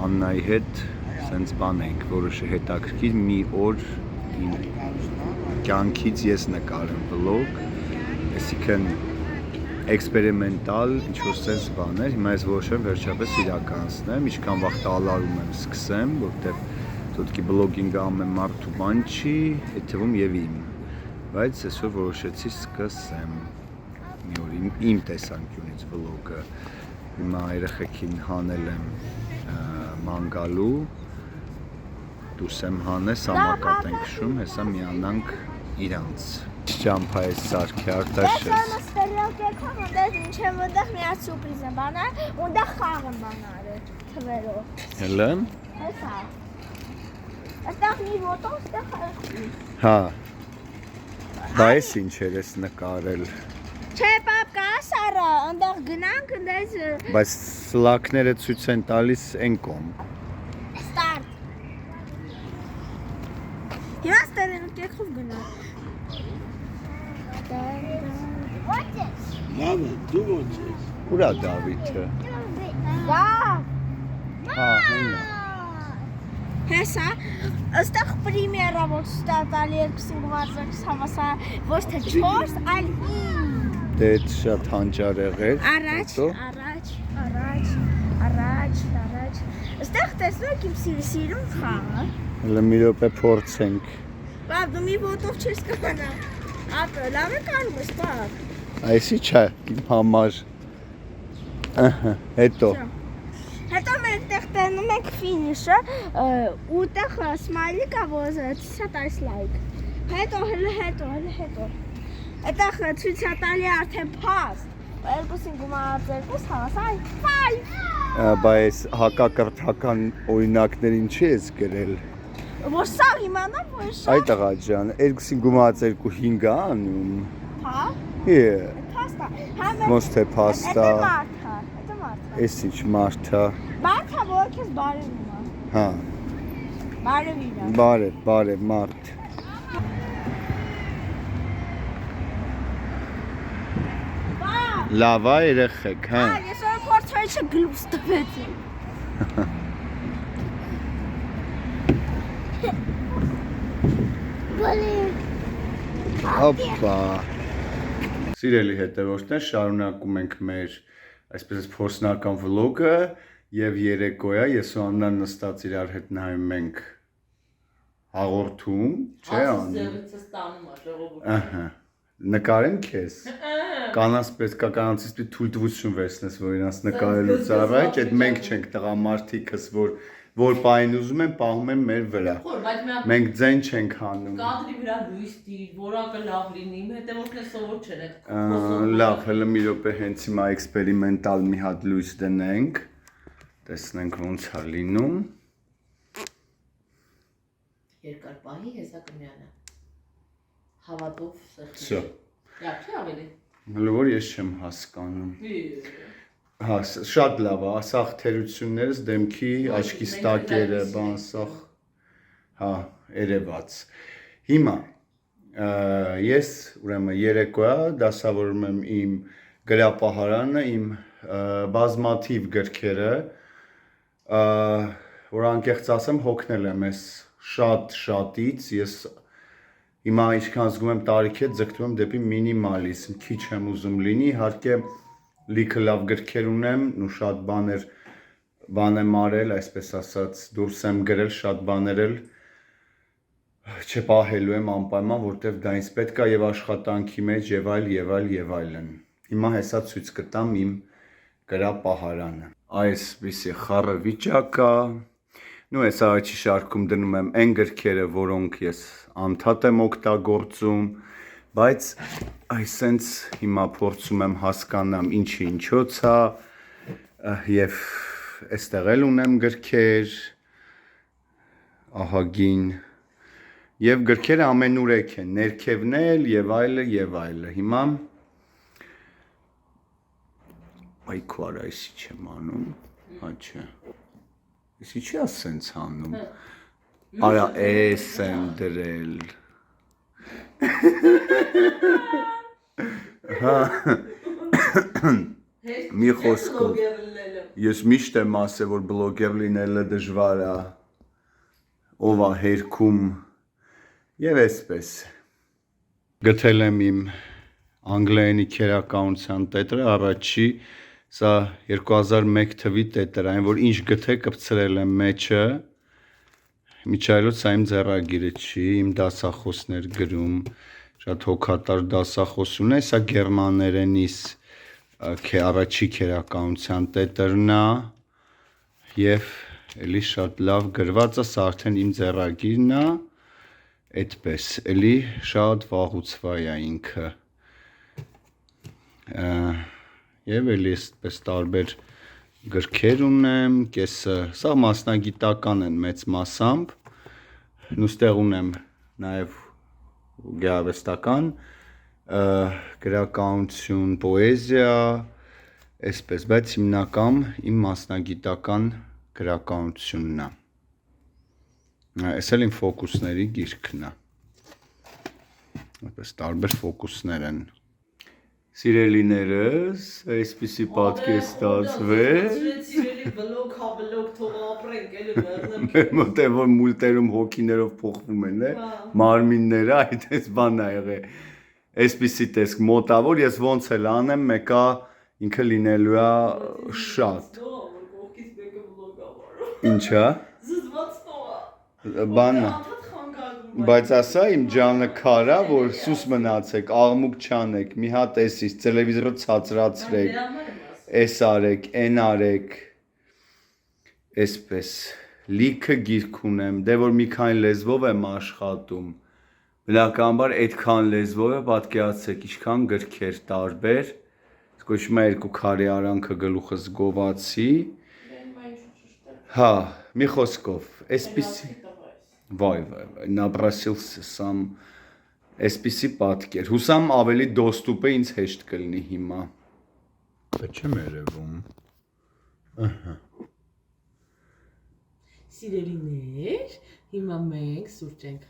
Աննայի հետ սենց բան ենք, որոշը հետաքրքիր մի օր իմ կյանքից ես նկարեմ վլոգ, այսինքն էքսպերիմենտալ ինչ-որ սենց բաներ, հիմա ես որոշեմ վերջապես իրականացնեմ, ինչքան վաղ տալարում եմ սկսեմ, որտեղ թոտքի բլոգինգը ամեն մարդու բան չի, այդ թվում և իմ, բայց այսօր որոշեցի սկսեմ մի օր իմ տեսանկյունից վլոգը, հիմա երեխեքին հանել եմ մանգալու, դուրս եմ հանել, սամակատ ենք շում, հեսա միանանք իրանց ճամփա ես սարքի արտաշես։ Ես ստերիալ կեքով, ունդեղ ինչ եմ ունդեղ միած սուպրիզ եմ բանար, ունդեղ խաղ եմ բանար թվերով։ Հելեմ։ Հեսա։ Աստեղ մի ոտով, ստեղ հա, դա ես ինչ էր ես նկարել։ Չէ պապ կաս արա, ունդեղ գնանք, ունդեղ Բայց սլակները ցույց են տալիս են կոմ։ Ստարտ։ Հիմա ստերիալ կեքով գնանք։ Mama, դու ո՞նց ես։ Ուրա Դավիթը։ Դա։ Հա, հենա։ Հեսա, աստեղ պրիմիերա ոչ ստատալի 2.6 հավասար ոչ թե 4, այլ 5։ Դե այդ շատ հանճար եղեր։ Առաջ։ Աստեղ տեսնում եք իմ սիրում խաղը։ Հələ մի րոպե փորձենք։ Պապ, դու մի ոտով չես կմնա։ Ապա, լավ է կանում ես, պապ։ Այսի չէ, իմ համար։ Հետո։ Հետո մենք տեղ տենում ենք ֆինիշը, ու տեղ սմայլի կա, որ ցույց տալիս լայք։ Հետո։ Այդտեղ ցույց տալի արդեն փաստ։ 2.2 հավասար 5։ Բայց հակակրթական օրինակներին չի ես գրել։ Որ սա իմանամ, որ շատ։ Այ տղա ջան, 2.2 5 անում։ Հա։ Փաստա։ Ոնց թե փաստա։ Դա մարդա։ Էս ինչ մարդա։ Մարդա, որ քեզ բարևում է։ Հա։ Բարև իրար։ Բարև մարդ։ Լավ է երեխեք, հա։ Ես որ փորձեցի գլուխ տվեցի։ Հոպա։ Սիրելի հետևորդներ, շարունակում ենք մեր այսպես փորձնական վլոգը եւ երեկոյա ես ու Աննան նստած իրար հետ նայում ենք հաղորդում, չէ՞ անում։ Ահա։ Նկարեմ քեզ։ Կանանց պետք է կանանցից պիտի թույլտվություն վերցնես, որ իրանց նկարելուց առաջ, այդ մենք չենք տղամարդիկս, որ պայն ուզում են, պահում են մեր վրա։ Մենք ձեն չենք հանում։ Կադրի վրա լույս դիր, որակը լավ լինի, իմ հետևորդները սովոր չեն այդ։ Լավ, հələ մի րոպե հենց հիմա էքսպերիմենտալ մի հատ լույս դնենք։ Տեսնենք ոնց է լինում։ Երկար պահի հեսա կմյանը։ Հավատով սեղմի։ Всё։ Լավ չէ ավելի։ Հələ որ ես չեմ հասկանում։ Հա, շատ լավ է, ասախ թերություններս դեմքի, աչքի ստակերը, բան, սախ, հա, երևաց։ Հիմա, ես ուրեմն երեկոյա դասավորում եմ իմ գրապահարանը, իմ բազմաթիվ գրքերը, որ անկեղծ ասեմ հոգնել եմ ես շատից, ես հիմա ինչքան զգում եմ տարիք հետ ձգտում եմ դեպի մինիմալիզմ, քիչ եմ ուզում լինի, իհարկե լիքը լավ գրքեր ունեմ, ու շատ բան եմ արել, այսպես ասած, դուրս եմ գրել շատ բաներ էլ չպահելու եմ անպայման, որտեվ դա ինձ պետք է եւ աշխատանքի մեջ եւ այլն։ Հիմա հեսա ցույց կտամ իմ գրապահարանը։ Այսպիսի խառը վիճակ է։ Նու ես առաջի շարքում դնում եմ այն գրքերը, որոնք ես անդադ եմ օգտագործում, բայց այսենց հիմա փորձում եմ հասկանամ ինչի ինչոց է եւ այստեղ էլ ունեմ գրքեր ահագին եւ գրքերը ամենուրեք են, ներքևն էլ եւ այլը։ Հիմա այ քուար այսի չեմ անում, հա չէ։ Այսի չի ասենց անում։ Արա էս եմ դրել։ Հա։ մի խոսքով ես միշտ եմ ասել, որ բլոգեր լինելը դժվար է, ով է հերքում եւ այսպես։ Գտել եմ իմ անգլերենի քերականության տետրը, առաջի, սա 2001 թվի տետր, այն որ ինչ գթե կպցրել եմ մեջը, միջայլոց սա իմ ձեռագիրը չի, իմ դասախոսներ գրում, շատ հոգատար դասախոս ունե, սա գերմաներենից առաջի քերականության տետրն է եւ էլի շատ լավ գրված է, սա արդեն իմ ձեռագիրն է, այդպես, էլի շատ վաղուց է ինքը։ Եվ էլի այսպես տարբեր գրքեր ունեմ, կեսը, սա մասնագիտական են մեծ մասամբ, նուստեղ ունեմ նաև գեղարվեստական, գրականություն, պոեզիա, այսպես, բայց հիմնական իմ մասնագիտական գրականությունն է։ Այս էլ իմ ֆոկուսների գիրքն է, այսպես տարբեր ֆոկուսներ են։ Սիրելիներս, այսպիսի պատկեր ստացվեց։ Սիրելի բլոգ, հա բլոգ թող ապրենք, էլի վերնեմ։ Մտե որ մուլտերում հոգիներով փոխվում են, մարմինները, այդ էս բանն ա եղել։ Այսպիսի տեսք մոտավոր, ես ոնց էլ անեմ, մեկա ինքը լինելու է շատ։ Կողքից մեկը բլոգ ա վարում։ Ինչա։ Զզված տողա։ Բանն Բայց ասա իմ ջանը քարա, որ սուս մնացեք, աղմուկ չանեք, մի հատ էսից, տելևիզորը ցածրացրեք, էս արեք, են արեք, էսպես, լիքը գիրք ունեմ, դե որ մի քանի լեզվով եմ աշխատում, բնականաբար այդքան լեզվով է, պատկերացրեք, ինչքան գրքեր տարբեր, կոչվում է երկու քարի արանքը գլուխս գովացի, հա, մի խոսքով, էսպիսի Վայ, նաբրասիլս սամ այսպիսի պատկեր, հուսամ ավելի դոստուպը ինձ հեշտ կլինի հիմա։ Դա չեմ երևում։ Սիրելիներ, հիմա մենք սուրճ ենք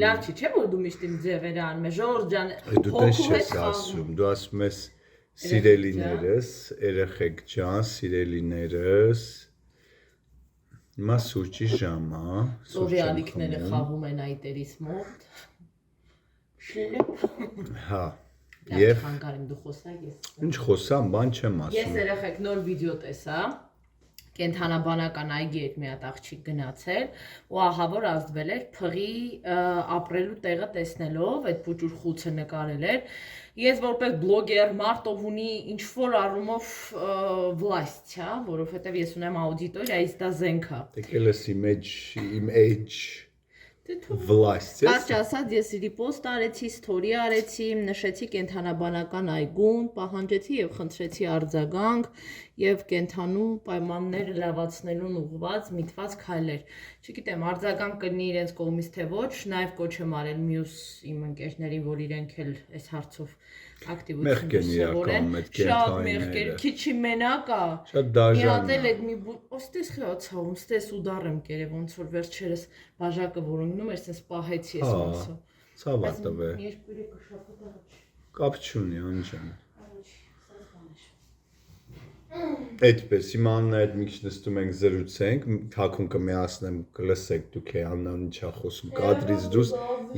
Լավ չի, չէ՞ որ դու միշտ իմ ձևերը անում ես, Ժորժ ջան, դու տես չես ասում, դու ասում ես սիրելիներս, երեխեք ջան, սիրելիներս Հիմա սուրճի ժամ, հա։ Սովյալիկները խաղում են այտերից մոտ։ Հա։ Եվ հանգարեմ դու խոսակ ես։ Ինչ խոսամ, բան չեմ ասում։ Ես երեխեք նոր վիդեո տեսա։ Կենթանաբանական այգի հետ մի հատ աղջիկ գնացել ու ահա որ ազդվել էր փղի ապրելու տեղը տեսնելով, այդ փուճուր խուցը նկարել էր։ Ես որպես բլոգեր մարդով ունի ինչ-որ առումով վլաստ, հա, որովհետև ես ունեմ աուդիտորիա, իսկ դա զենք է։ Եկել ես իմ age վլաստ, ես։ Կարճ ասած, ես ռիպոստ արեցի, սթորի արեցի, նշեցի կենթանաբանական այգուն, պահանջեցի եւ խնդրեցի արձագանք եւ կենթանու պայմանները լավացնելուն ուղղված միտված քայլեր։ Չգիտեմ, արձագանք կլինի իրենց կողմից թե ոչ, նաեւ կոչ եմ արել մյուս իմ ընկերներին, որ իրենք էլ այս հարցով ակտիվություն դրսևորեն։ Շատ մեղքեր, քիչի մենակ է։ Շատ դաժան։ Միատել այդ մի ոստես խացաում, ստես ուդարեմ կերև ոնց որ վերջերս բաժակը որոննում էր, sense պահեցի ես մասը։ Ցավա տվե։ Երկու շաբաթ առաջ։ Կապ չունի, անջան։ Այդպես, հիմա Աննա հետ մի քիչ նստում ենք զրուցենք, թաքուն կմիացնեմ, կլսեք դուք է Աննան ինչա խոսում, կադրից դուրս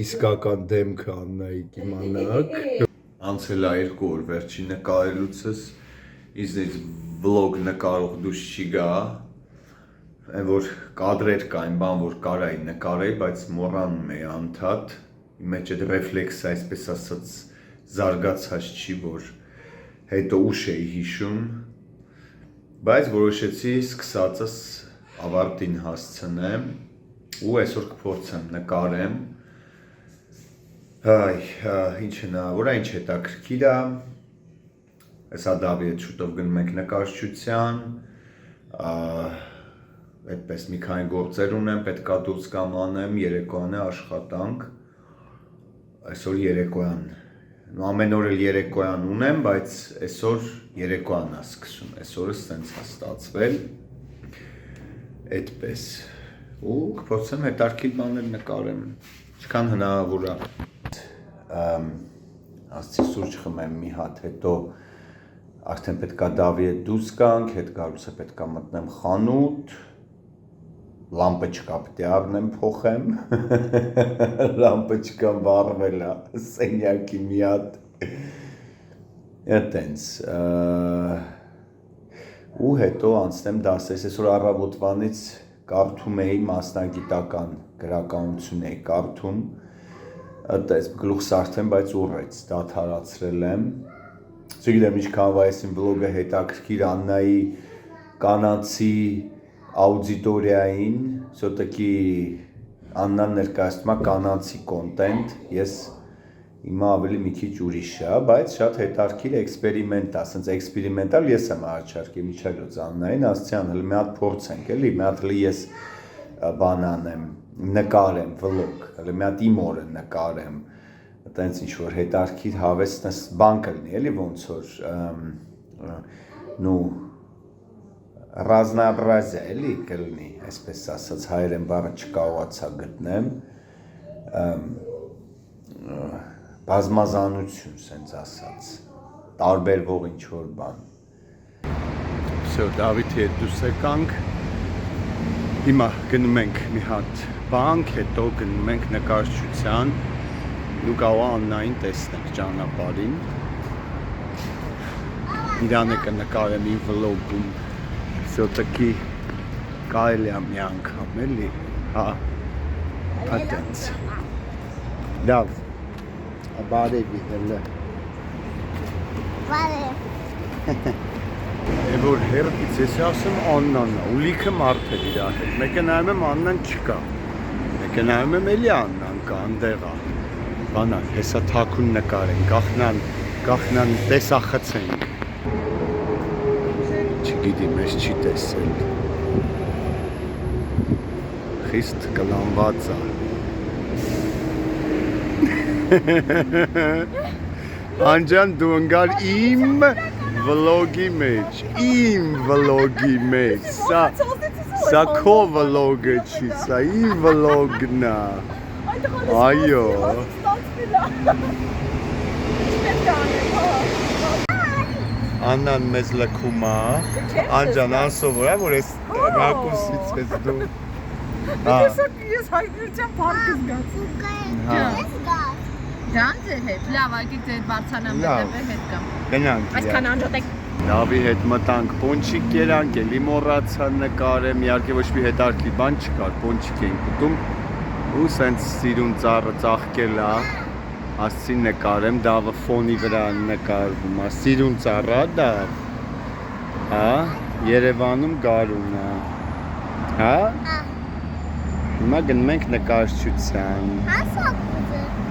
իսկական դեմքը Աննայի կիմանաք։ Անցել է 2 օր վերջի նկարելուցս, ինձնից վլոգ նկարող դուրս չի գա, այն որ կադրեր կային, բան որ կարայի նկարեի, բայց մոռանում էի անդադ, իմ մեջ այդ ռեֆլեքսը այսպես ասած զարգացած չի, որ հետո ուշ էի հիշում, բայց որոշեցի սկսածս ավարտին հասցնեմ ու այսօր կփորձեմ նկարեմ ինչ հնարավոր է, ինչ հետաքրքիր է այս ադավի հետ շուտով գնում ենք նկարչության այդպես մի քանի գործեր ունեմ, պետք է դուրս գամ անեմ, երեկոյան է աշխատանք այսօր երեկոյան ամեն օր էլ երեկոյան ունեմ, բայց այսօր երեկոյան է սկսում, այսօրը սենց է ստացվել, այդպես, ու կփորձեմ հետաքրքիր բաներ նկարեմ, ինչքան հնարավոր է, ասացի սուրճ խմեմ մի հատ, հետո Արդեն պետք է Դավի հետ դուրս գանք, հետ գալուց է պետք է մտնեմ խանութ, լամպը չկա, պետք է առնեմ փոխեմ, լամպը չկա վառվել է, սենյակի մի հատ, այտենց, ու հետո անցնեմ դասես, այսօր առավոտվանից կարդում էի մասնագիտական գրականություն էի կարդում, այտենց գլուխս արդեն, բայց ուռեց, դադարացրել եմ, չգիտեմ ինչքան վայսին վլոգը հետաքրքիր Աննայի կանացի աուդիտորիային, все-таки Աննան ներկայացնում է կանացի կոնտենտ, ես հիմա ավելի մի քիչ ուրիշ է, բայց շատ հետաքրքիր էքսպերիմենտ է, ասենց էքսպերիմենտալ ես եմ առաջարկել միջակայքից Աննային, ասցիան հələ մի հատ փորձենք, էլի, մի հատ ես բան անեմ, նկարեմ վլոգ, հələ մի հատ իմ օրը նկարեմ Այտենց ինչ-որ հետարքիր հավեսնս բան կլնի, էլի ոնց որ, ռազնաբրազյա, էլի կլնի, այսպես ասած, հայերեն բառը չկարողացա գտնեմ, բազմազանություն, սենց ասած, տարբերվող ինչ-որ բան։ Всё, Դավիթի հետ դուրս եկանք, հիմա գնում ենք մի հատ բանկ, հետո գնում ենք նկարչության, Դու կարող Աննային տեսնեք ճանապարհին, իրան է կնկարեմ իմ վլոգում, все-таки կարելի է մի անգամ, էլի, հա, այտենց, լավ, բարևի հելը, է որ հերպից ես ասում Աննան է, ու լիքը մարդ է իր հետ, մեկը նայում եմ Աննան չկա, մեկը նայում եմ էլի Աննան կա, անդեղ է, Բանա, հեսա թաքուն նկարեն, գախնան տեսախցենք, չգիտի, մեզ չի տեսել, խիստ կլանված է, Անջան դու ընգար իմ վլոգի մեջ, սա քո վլոգը չի, սա իմ վլոգն է, այո, Աննան մեզ լքում է, Անջան անսովոր է, որ ես ռակուսից ես դու Ես հայտնության պարկս գաց Գան ձեր հետ, լավ, ագիք ձեր բարձանամ հետ կամ Գնանք Այսքան անջոտեք Լավի հետ մտանք պոնչիկ երանք, էլի մոռացա նկարեմ, իհարկե ոչ մի հետարքի բան չկար, պոնչիկ էինք ուտում ու սենց սիրուն ծառը ծաղկել է, ասցի նկարեմ, դավը ֆոնի վրա նկարվում է, սիրուն ծառը դավ, հա, Երևանում գարուն է, հա, հիմա գնում ենք նկարչության,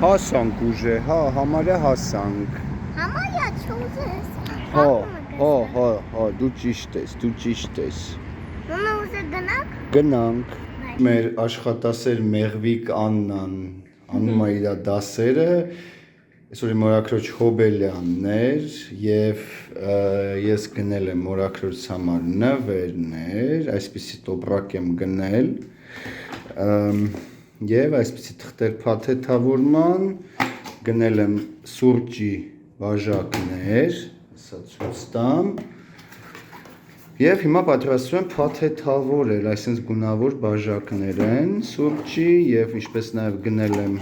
հասանք ուժե, հա, համարյա հասանք, Համարյա չուզես, հա, դու ճիշտ ես, Մամա ուզե գնանք, գնանք, մեր աշխատասեր Մեղվիկ Աննան անում է իր դասերը, այսօր մորաքրոջ Հոբելյանն էր և ես գնել եմ մորաքրոջս համար նվերներ, այսպիսի տոպրակ եմ գնել և այսպիսի թղթեր փաթեթավորման, գնել եմ սուրճի բաժակներ, սա ցույց տամ, Եվ հիմա պատրաստում եմ փաթեթավորել, այսինքն գունավոր բաժակներ են, սուրճի և ինչպես նաև գնել եմ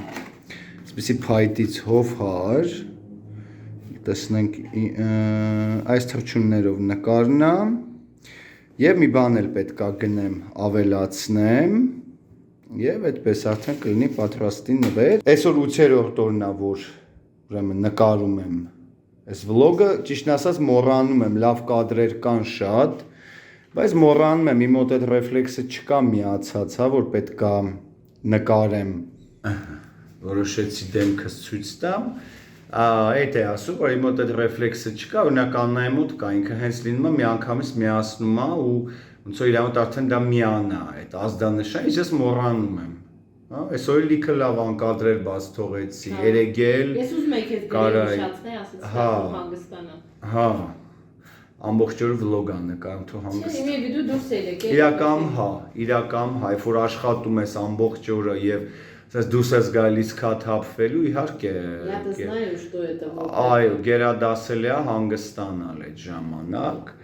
այսպիսի փայտից հովհար, տեսնենք այս թռչուններով նկարն է, և մի բան էլ պետք է գնեմ ավելացնեմ, և այդպես արդեն կլինի պատրաստի նվեր։ Այսօր 8-րդ օրն է, որ նկարում եմ Այս վլոգը, ճիշտն ասած, մոռանում եմ, լավ կադրեր կան շատ, բայց մոռանում եմ, իմ մոտ այդ ռեֆլեքսը չկա միացած, հա, որ պետք է նկարեմ, որոշեցի դեմքս ցույց տամ, այդ է ասում, որ իմ մոտ այդ ռեֆլեքսը չկա, օրինակ Աննայի մոտ կա, ինքը հենց լինում է միանգամից միացնում է ու ոնց որ իր մոտ արդեն դա միանա, այդ ազդանշան, ես մոռանում եմ։ Այսօր լիքը լավ անկադրեր բաց թողեցի, երեգել, Ես ուզում եք ես գրել շացնե, ասեցի հանգստանա։ Հա, ամբողջ օրը վլոգ աննկարում, թող հանգստանա։ Մի վիդեո դուրս ելեք։ Իրական հա, երբ որ աշխատում ես ամբողջ օրը եւ ասես դուս ես գալիս քա թափվելու, իհարկե։ Я-то знаю, что это вот. Այո, գերադասել է հանգստանալ այդ ժամանակ։